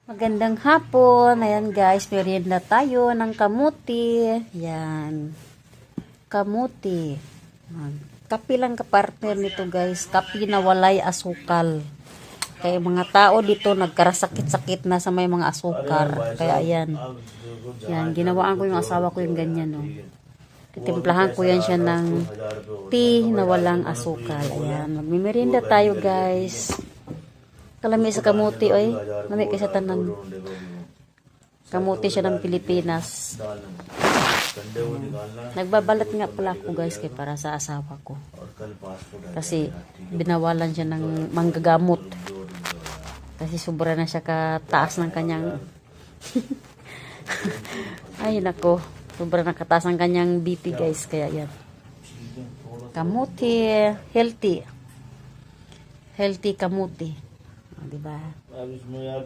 Magandang hapon. Ayan guys, merienda tayo ng kamuti. Yan. Kamuti. Kapi lang kapartner nito guys. Kapi na walay asukal. Kaya mga tao dito nagkarasakit-sakit na sa may mga asukar. Kaya ayan. Yan, ginawaan ko yung asawa ko yung ganyan. No. Titimplahan ko yan siya ng tea na walang asukal. Ayan, magmimerienda tayo guys. Kalami sa kamuti, oy. Lami kay sa tanan. Kamuti siya ng Pilipinas. Nagbabalat nga pala ako guys kay para sa asawa ko. Kasi binawalan siya ng manggagamot. Kasi sobra na siya kataas ng kanyang ay nako, sobra na kataas ng kanyang BP guys, kaya yan. Kamuti, healthy. Healthy kamuti. दिबा अब इसमें यार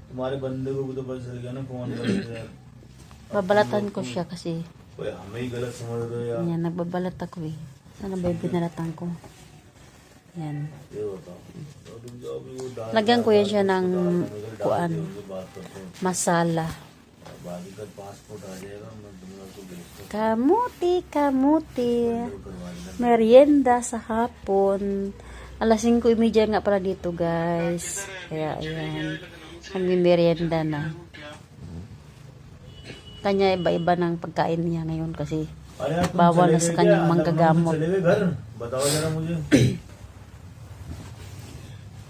तुम्हारे बंदे को भी तो पता चल गया ना कौन गलत है यार babalatan ko siya kasi ओए हमें ही गलत समझ रहे हो यार yan, nagbabalat ako eh. Sana ba yung binalatan ko? Yan. ये बताओ तो तुम जो अभी वो डाल Lagyan ko yan siya ng kuan, के बात करते हो masala. बाकी का पासपोर्ट आ जाएगा मैं तुम लोग को भेज दूँ Kamuti, kamuti. करवा देना Merienda sa hapon. Alas 5:30 nga pala dito guys. Kaya ayan. Nagmi-merienda na. Kanya iba-iba ng pagkain niya ngayon kasi अरे यार तुम bawal na चले sa गए kanyang क्या? manggagamot. चले गए घर बताओ जरा मुझे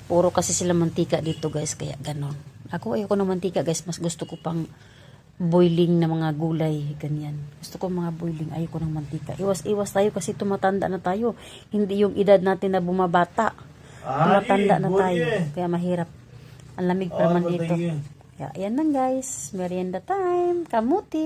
Puro kasi sila mantika dito guys, kaya ganon. Ako ayoko ng mantika guys, mas gusto ko pang boiling na mga gulay, ganyan. Gusto ko mga boiling, ayoko ng mantika. Iwas-iwas tayo kasi tumatanda na tayo. Hindi yung edad natin na bumabata. Tumatanda na tayo. Kaya mahirap. Ang lamig pa naman dito. Kaya ayan lang guys, merienda time, kamuti.